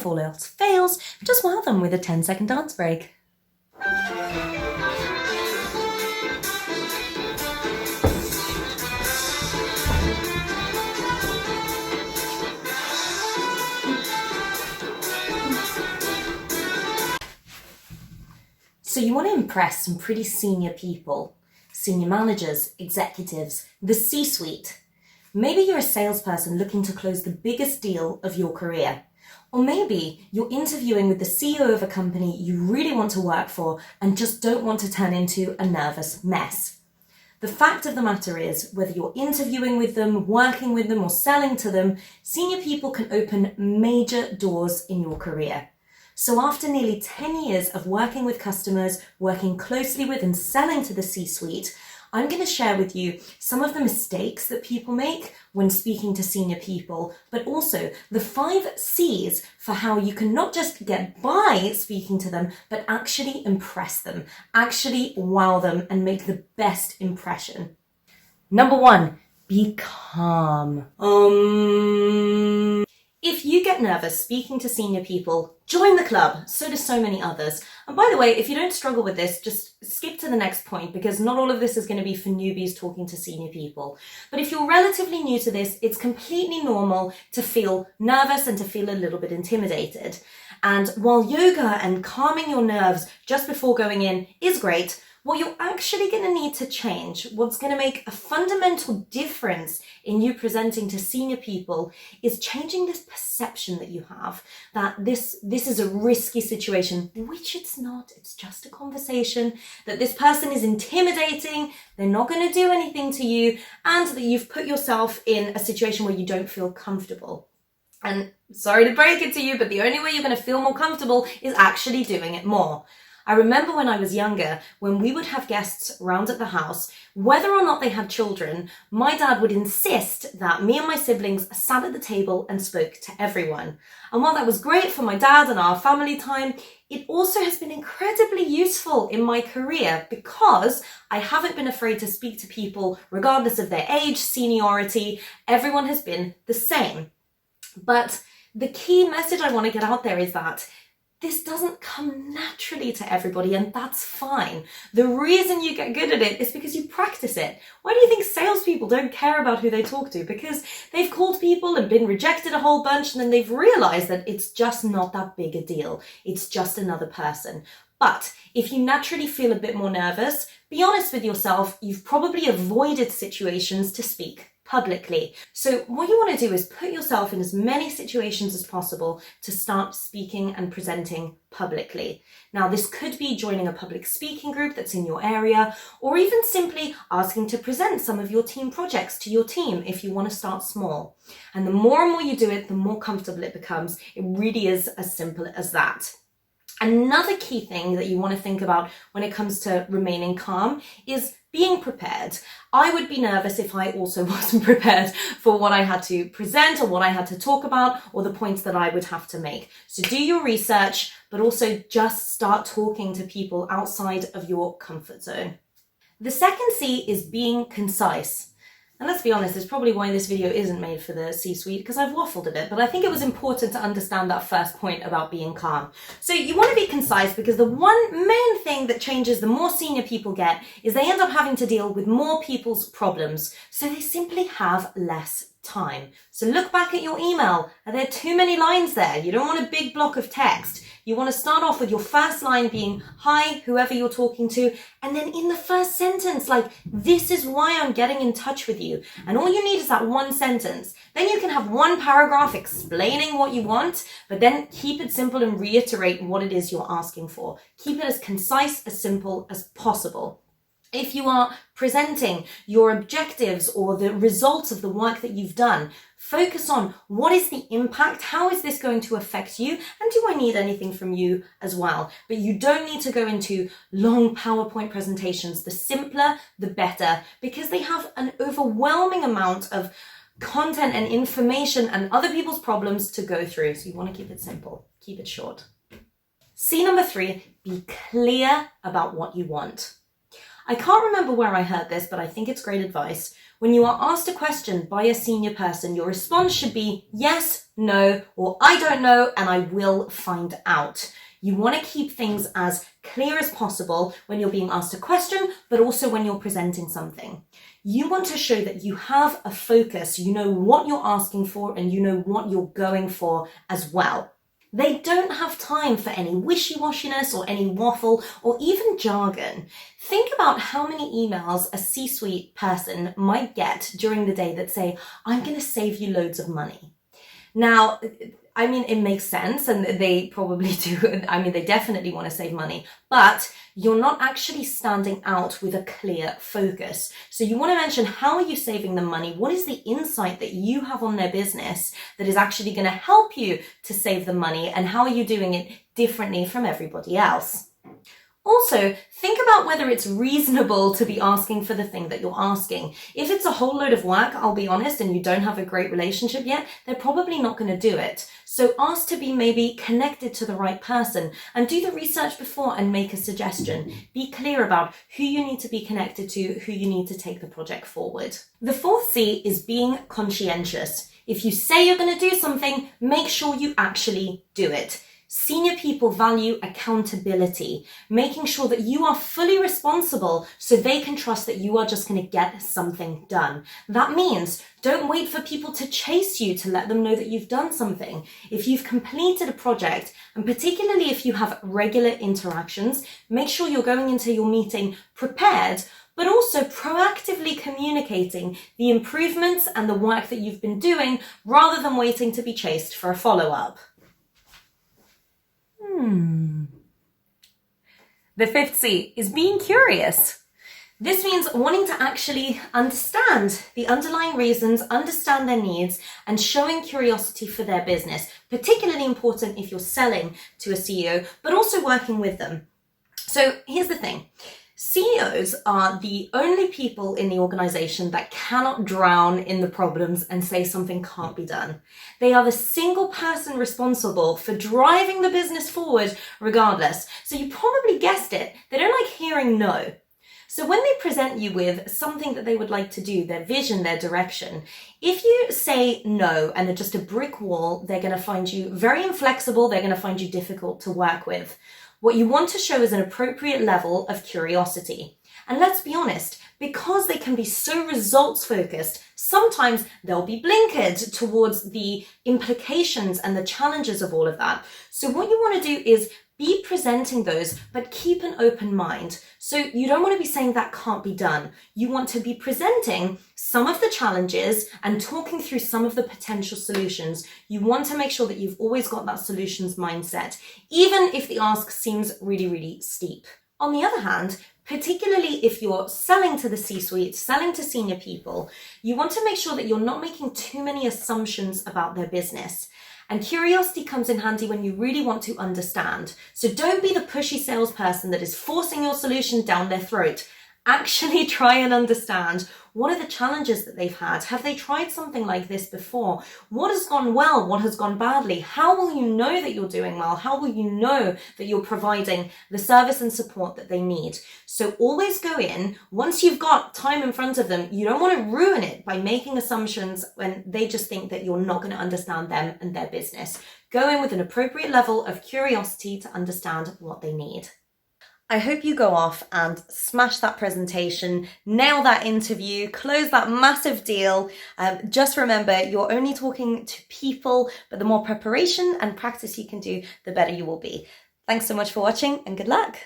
if all else fails, just wow them with a 10-second dance break. So you want to impress some pretty senior people, senior managers, executives, the C-suite. Maybe you're a salesperson looking to close the biggest deal of your career. Or maybe you're interviewing with the CEO of a company you really want to work for and just don't want to turn into a nervous mess. The fact of the matter is, whether you're interviewing with them, working with them, or selling to them, senior people can open major doors in your career. So after nearly 10 years of working with customers, working closely with and selling to the C-suite, I'm going to share with you some of the mistakes that people make when speaking to senior people, but also the 5 C's for how you can not just get by speaking to them, but actually impress them, actually wow them and make the best impression. Number 1, be calm. If you get nervous speaking to senior people, join the club. So do so many others. And by the way, if you don't struggle with this, just skip to the next point because not all of this is going to be for newbies talking to senior people. But if you're relatively new to this, it's completely normal to feel nervous and to feel a little bit intimidated. And while yoga and calming your nerves just before going in is great, what you're actually going to need to change, what's going to make a fundamental difference in you presenting to senior people is changing this perception that you have that this is a risky situation, which it's not. It's just a conversation, that this person is intimidating, they're not going to do anything to you, and that you've put yourself in a situation where you don't feel comfortable. And sorry to break it to you, but the only way you're going to feel more comfortable is actually doing it more. I remember when I was younger, when we would have guests around at the house, whether or not they had children, my dad would insist that me and my siblings sat at the table and spoke to everyone. And while that was great for my dad and our family time, it also has been incredibly useful in my career because I haven't been afraid to speak to people regardless of their age, seniority. Everyone has been the same. But the key message I want to get out there is that this doesn't come naturally to everybody, and that's fine. The reason you get good at it is because you practice it. Why do you think salespeople don't care about who they talk to? Because they've called people and been rejected a whole bunch, and then they've realized that it's just not that big a deal. It's just another person. But if you naturally feel a bit more nervous, be honest with yourself, you've probably avoided situations to speak publicly. So what you want to do is put yourself in as many situations as possible to start speaking and presenting publicly. Now, this could be joining a public speaking group that's in your area, or even simply asking to present some of your team projects to your team if you want to start small. And the more and more you do it, the more comfortable it becomes. It really is as simple as that. Another key thing that you want to think about when it comes to remaining calm is being prepared. I would be nervous if I also wasn't prepared for what I had to present or what I had to talk about or the points that I would have to make. So do your research, but also just start talking to people outside of your comfort zone. The second C is being concise. And let's be honest, it's probably why this video isn't made for the C-suite, because I've waffled a bit, but I think it was important to understand that first point about being calm. So you want to be concise because the one main thing that changes the more senior people get is they end up having to deal with more people's problems. So they simply have less time. So look back at your email. Are there too many lines there? You don't want a big block of text. You want to start off with your first line being, hi, whoever you're talking to. And then in the first sentence, like, this is why I'm getting in touch with you. And all you need is that one sentence. Then you can have one paragraph explaining what you want, but then keep it simple and reiterate what it is you're asking for. Keep it as concise, as simple as possible. If you are presenting your objectives or the results of the work that you've done, focus on what is the impact, how is this going to affect you, and do I need anything from you as well? But you don't need to go into long PowerPoint presentations. The simpler, the better, because they have an overwhelming amount of content and information and other people's problems to go through. So you want to keep it simple, keep it short. C number 3, be clear about what you want. I can't remember where I heard this, but I think it's great advice. When you are asked a question by a senior person, your response should be yes, no, or I don't know, and I will find out. You want to keep things as clear as possible when you're being asked a question, but also when you're presenting something. You want to show that you have a focus, you know what you're asking for, and you know what you're going for as well. They don't have time for any wishy-washiness or any waffle or even jargon. Think about how many emails a C-suite person might get during the day that say, I'm going to save you loads of money. Now, I mean, it makes sense, and they probably do. I mean, they definitely want to save money, but you're not actually standing out with a clear focus. So you want to mention, how are you saving them money? What is the insight that you have on their business that is actually going to help you to save them money? And how are you doing it differently from everybody else? Also, think about whether it's reasonable to be asking for the thing that you're asking. If it's a whole load of work, I'll be honest, and you don't have a great relationship yet, they're probably not going to do it. So ask to be maybe connected to the right person and do the research before and make a suggestion. Be clear about who you need to be connected to, who you need to take the project forward. The fourth C is being conscientious. If you say you're going to do something, make sure you actually do it. Senior people value accountability, making sure that you are fully responsible so they can trust that you are just going to get something done. That means don't wait for people to chase you to let them know that you've done something. If you've completed a project, and particularly if you have regular interactions, make sure you're going into your meeting prepared, but also proactively communicating the improvements and the work that you've been doing rather than waiting to be chased for a follow-up. The fifth C is being curious. This means wanting to actually understand the underlying reasons, understand their needs, and showing curiosity for their business, particularly important if you're selling to a CEO, but also working with them. So here's the thing. CEOs are the only people in the organization that cannot drown in the problems and say something can't be done. They are the single person responsible for driving the business forward regardless. So you probably guessed it, they don't like hearing no. So when they present you with something that they would like to do, their vision, their direction, if you say no and they're just a brick wall, they're going to find you very inflexible, they're going to find you difficult to work with. What you want to show is an appropriate level of curiosity. And let's be honest, because they can be so results focused, sometimes they'll be blinkered towards the implications and the challenges of all of that. So what you want to do is be presenting those, but keep an open mind. So you don't want to be saying that can't be done. You want to be presenting some of the challenges and talking through some of the potential solutions. You want to make sure that you've always got that solutions mindset, even if the ask seems really, really steep. On the other hand, particularly if you're selling to the C-suite, selling to senior people, you want to make sure that you're not making too many assumptions about their business. And curiosity comes in handy when you really want to understand. So don't be the pushy salesperson that is forcing your solution down their throat. Actually try and understand, what are the challenges that they've had? Have they tried something like this before? What has gone well? What has gone badly? How will you know that you're doing well? How will you know that you're providing the service and support that they need? So always go in, once you've got time in front of them, you don't want to ruin it by making assumptions when they just think that you're not going to understand them and their business. Go in with an appropriate level of curiosity to understand what they need. I hope you go off and smash that presentation, nail that interview, close that massive deal. Just remember, you're only talking to people, but the more preparation and practice you can do, the better you will be. Thanks so much for watching and good luck.